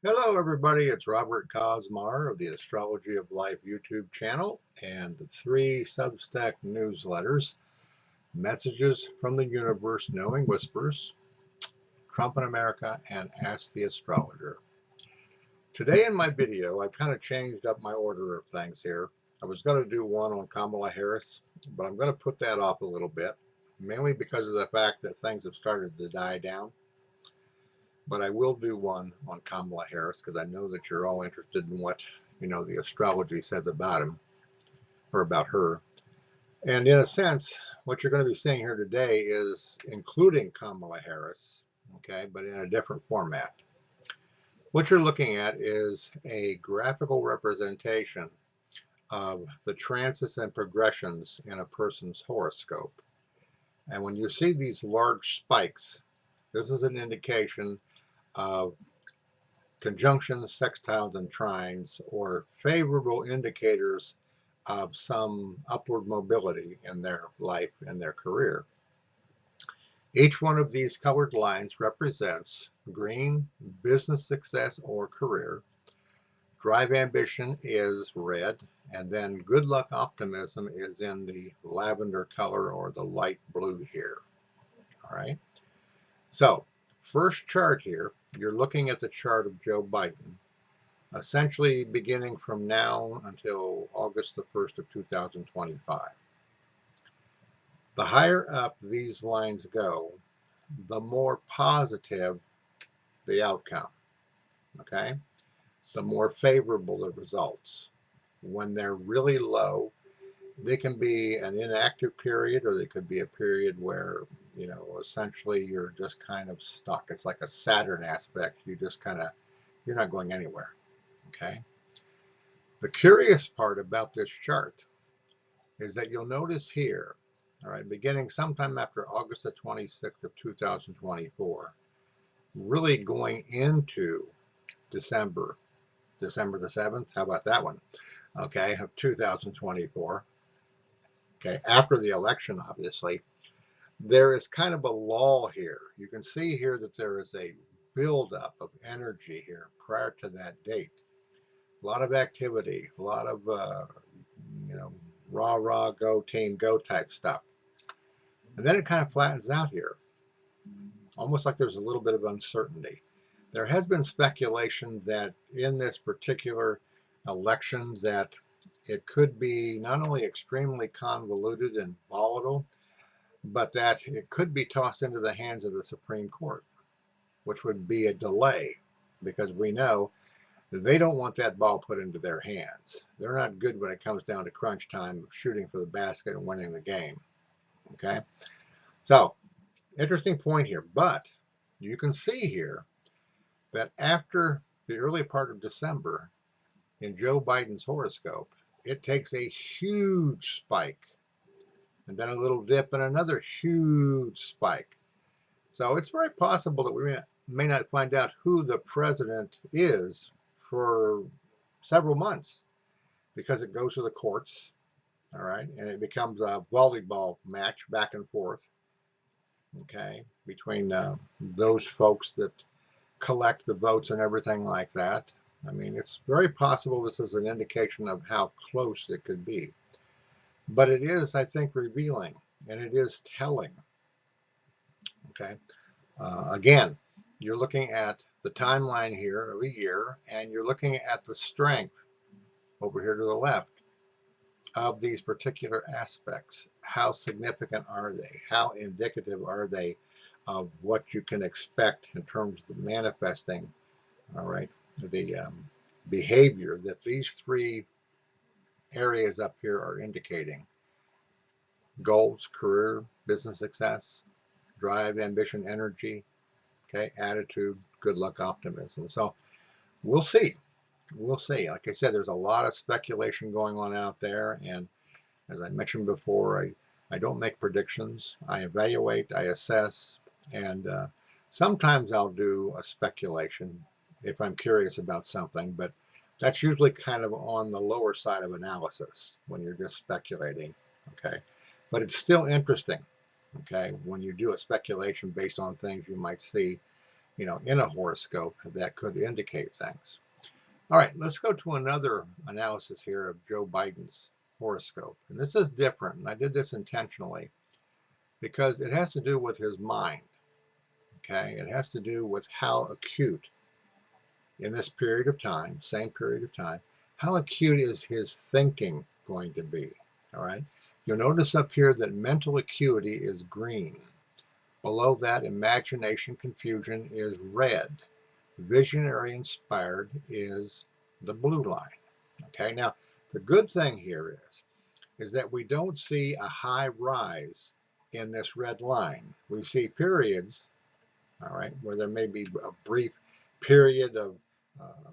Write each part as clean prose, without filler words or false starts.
Hello, everybody. It's Robert Cosmar of the Astrology of Life YouTube channel and the three Substack newsletters Messages from the Universe, Knowing Whispers, Trump in America, and Ask the Astrologer. Today in my video, I've kind of changed up my order of things here. I was going to do one on Kamala Harris, but I'm going to put that off a little bit, mainly because of the fact that things have started to die down. But I will do one on Kamala Harris because I know that you're all interested in what, the astrology says about him or about her. And in a sense, what you're going to be seeing here today is including Kamala Harris, okay, but in a different format. What you're looking at is a graphical representation of the transits and progressions in a person's horoscope. And when you see these large spikes, this is an indication of conjunctions, sextiles, and trines, or favorable indicators of some upward mobility in their life and their career. Each one of these colored lines represents green, business success or career. Drive ambition is red, and then good luck optimism is in the lavender color or the light blue here. All right. So, first chart here, you're looking at the chart of Joe Biden, essentially beginning from now until August the 1st of 2025. The higher up these lines go, the more positive the outcome, okay? The more favorable the results. When they're really low, they can be an inactive period or they could be a period where, essentially you're just kind of stuck. It's like a Saturn aspect. You're not going anywhere, okay? The curious part about this chart is that you'll notice here, all right, beginning sometime after August the 26th of 2024, really going into December the 7th, how about that one? Okay, of 2024, okay, after the election, obviously, there is kind of a lull here. You can see here that there is a buildup of energy here prior to that date. A lot of activity, a lot of, you know, rah, rah, go team, go type stuff. And then it kind of flattens out here, almost like there's a little bit of uncertainty. There has been speculation that in this particular election that it could be not only extremely convoluted and volatile, but that it could be tossed into the hands of the Supreme Court, which would be a delay because we know they don't want that ball put into their hands. They're not good when it comes down to crunch time, shooting for the basket and winning the game. Okay, so interesting point here, but you can see here that after the early part of December in Joe Biden's horoscope, it takes a huge spike and then a little dip and another huge spike. So it's very possible that we may not find out who the president is for several months because it goes to the courts, all right, and it becomes a volleyball match back and forth, okay, between those folks that collect the votes and everything like that. I mean, it's very possible this is an indication of how close it could be. But it is, I think, revealing and it is telling. Okay. Again, you're looking at the timeline here of a year and you're looking at the strength over here to the left of these particular aspects. How significant are they? How indicative are they of what you can expect in terms of the manifesting, all right, the behavior that these three areas up here are indicating: goals, career, business success, drive, ambition, energy, okay, attitude, good luck, optimism. So we'll see. We'll see. Like I said, there's a lot of speculation going on out there. And as I mentioned before, I don't make predictions. I evaluate, I assess, and sometimes I'll do a speculation if I'm curious about something, but that's usually kind of on the lower side of analysis when you're just speculating, okay? But it's still interesting, okay, when you do a speculation based on things you might see in a horoscope that could indicate things. All right, let's go to another analysis here of Joe Biden's horoscope. And this is different, and I did this intentionally because it has to do with his mind, okay? It has to do with how acute in this period of time, same period of time, how acute is his thinking going to be, all right? You'll notice up here that mental acuity is green. Below that, imagination confusion is red. Visionary inspired is the blue line. Okay, now the good thing here is that we don't see a high rise in this red line. We see periods, all right, where there may be a brief period of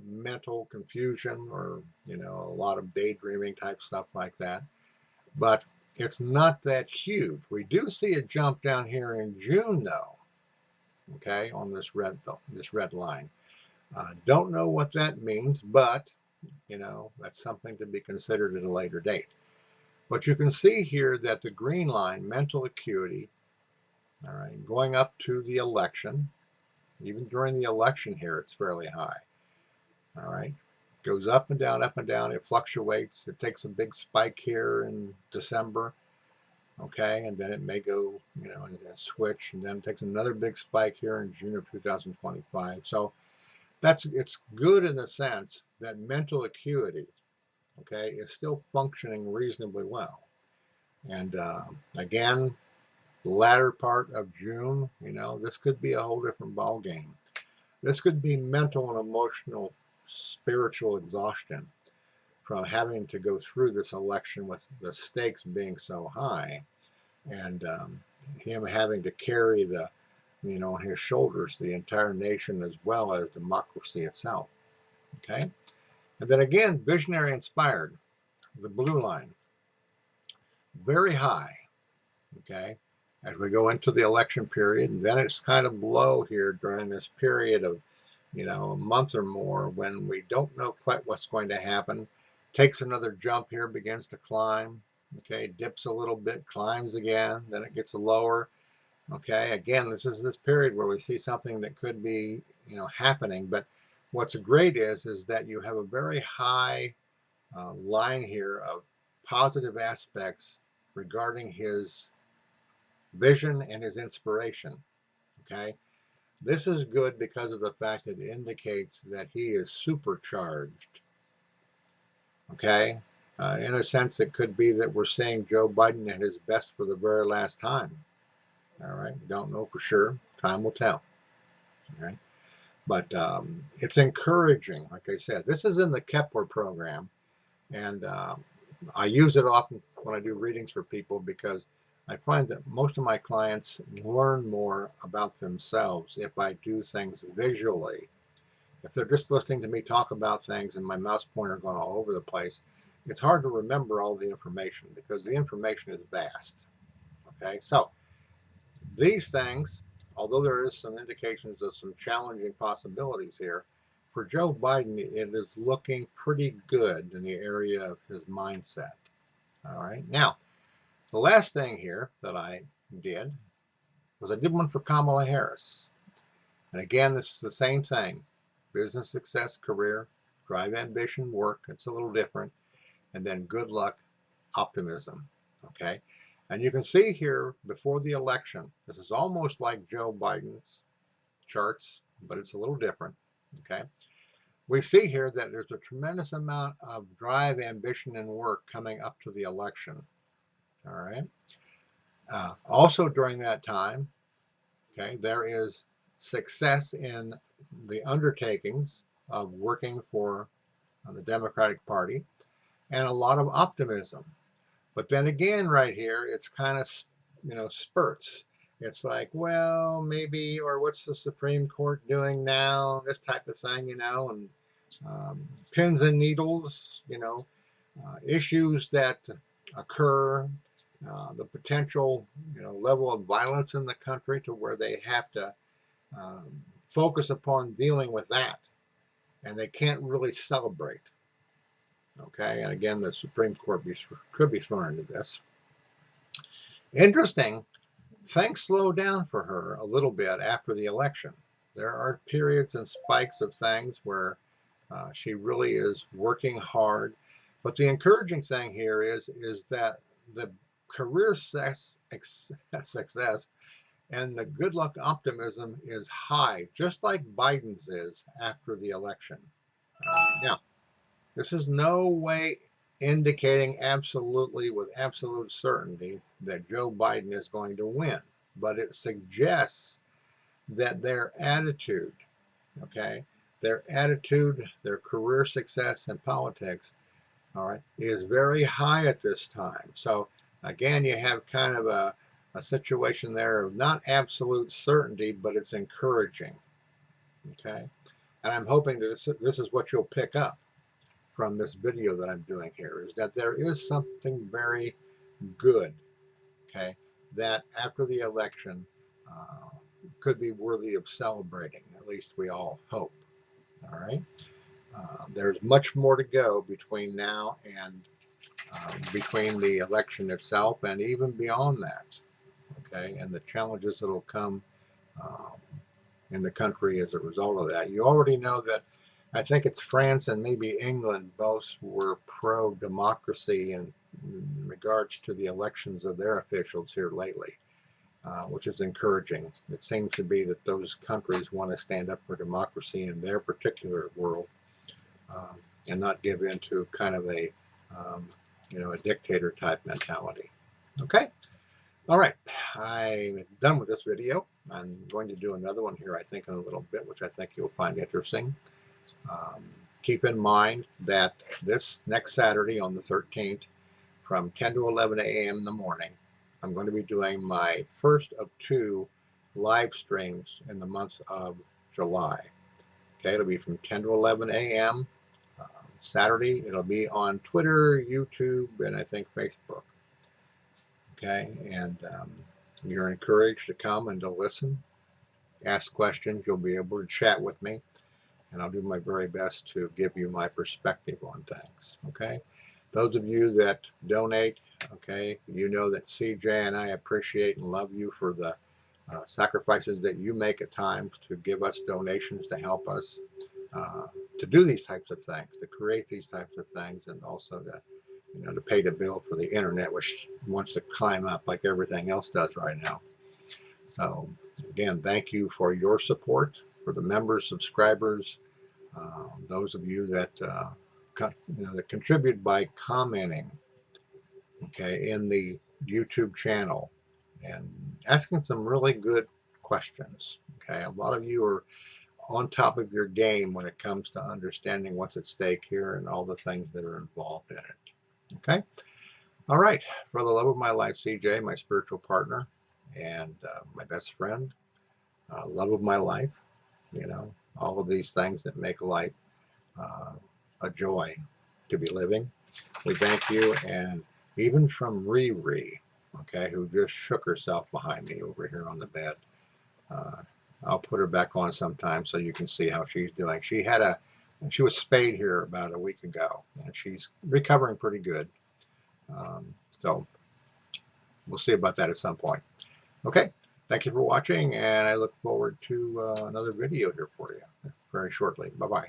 mental confusion or, a lot of daydreaming type stuff like that. But it's not that huge. We do see a jump down here in June, though, okay, on this red line. Don't know what that means, but, that's something to be considered at a later date. But you can see here that the green line, mental acuity, all right, going up to the election, even during the election here, it's fairly high. All right, goes up and down, it fluctuates. It takes a big spike here in December, okay, and then it may go, and switch, and then it takes another big spike here in June of 2025. So it's good in the sense that mental acuity, okay, is still functioning reasonably well. And again, the latter part of June, this could be a whole different ball game. This could be mental and emotional, spiritual exhaustion from having to go through this election with the stakes being so high, and him having to carry on his shoulders the entire nation as well as democracy itself. Okay, and then again, visionary inspired, the blue line, very high. Okay, as we go into the election period, and then it's kind of low here during this period of a month or more when we don't know quite what's going to happen. Takes another jump here, begins to climb. Okay, dips a little bit, climbs again, then it gets lower. Okay, again, this is this period where we see something that could be happening. But what's great is that you have a very high line here of positive aspects regarding his vision and his inspiration. Okay, this is good because of the fact that it indicates that he is supercharged. Okay, in a sense, it could be that we're seeing Joe Biden at his best for the very last time. All right, we don't know for sure. Time will tell. All right, but it's encouraging. Like I said, this is in the Kepler program, and I use it often when I do readings for people because I find that most of my clients learn more about themselves if I do things visually. If they're just listening to me talk about things and my mouse pointer going all over the place, it's hard to remember all the information because the information is vast. Okay, so these things, although there is some indications of some challenging possibilities here, for Joe Biden, it is looking pretty good in the area of his mindset. All right, now, the last thing here that I did was I did one for Kamala Harris. And again, this is the same thing. Business success, career, drive, ambition, work. It's a little different. And then good luck, optimism. Okay. And you can see here before the election, this is almost like Joe Biden's charts, but it's a little different. Okay. We see here that there's a tremendous amount of drive, ambition, and work coming up to the election. All right. Also during that time, okay, there is success in the undertakings of working for the Democratic Party and a lot of optimism. But then again, right here, it's kind of, spurts. It's like, well, maybe, or what's the Supreme Court doing now? This type of thing, and pins and needles, issues that occur, the potential, level of violence in the country to where they have to focus upon dealing with that, and they can't really celebrate. Okay, and again, the Supreme Court could be thrown into this. Interesting, things slowed down for her a little bit after the election. There are periods and spikes of things where she really is working hard. But the encouraging thing here is that the career success and the good luck optimism is high, just like Biden's is after the election. Now, this is no way indicating absolutely with absolute certainty that Joe Biden is going to win, but it suggests that their attitude, okay, their career success in politics, all right, is very high at this time. So again, you have kind of a situation there of not absolute certainty, but it's encouraging, okay? And I'm hoping that this is what you'll pick up from this video that I'm doing here, is that there is something very good, okay, that after the election could be worthy of celebrating. At least we all hope, all right? There's much more to go between now and between the election itself and even beyond that, okay, and the challenges that will come um, in the country as a result of that. You already know that I think it's France and maybe England both were pro-democracy in regards to the elections of their officials here lately, which is encouraging. It seems to be that those countries want to stand up for democracy in their particular world and not give in to kind of a, a dictator type mentality. Okay. All right, I'm done with this video. I'm going to do another one here, I think, in a little bit, which I think you'll find interesting. Keep in mind that this next Saturday on the 13th, from 10 to 11 a.m. in the morning, I'm going to be doing my first of 2 live streams in the month of July. Okay, it'll be from 10 to 11 a.m. Saturday. It'll be on Twitter, YouTube, and I think Facebook. Okay, and you're encouraged to come and to listen, ask questions. You'll be able to chat with me, and I'll do my very best to give you my perspective on things. Okay, those of you that donate, okay, you know that CJ and I appreciate and love you for the sacrifices that you make at times to give us donations to help us to do these types of things, to create these types of things, and also to pay the bill for the internet, which wants to climb up like everything else does right now. So again, thank you for your support, for the members, subscribers, those of you that that contribute by commenting, okay, in the YouTube channel and asking some really good questions. Okay, a lot of you are on top of your game when it comes to understanding what's at stake here and all the things that are involved in it. Okay. All right. For the love of my life, CJ, my spiritual partner and my best friend, love of my life, all of these things that make life a joy to be living. We thank you. And even from Riri, okay, who just shook herself behind me over here on the bed. I'll put her back on sometime so you can see how she's doing. She was spayed here about a week ago, and she's recovering pretty good. So we'll see about that at some point. Okay, thank you for watching, and I look forward to another video here for you very shortly. Bye-bye.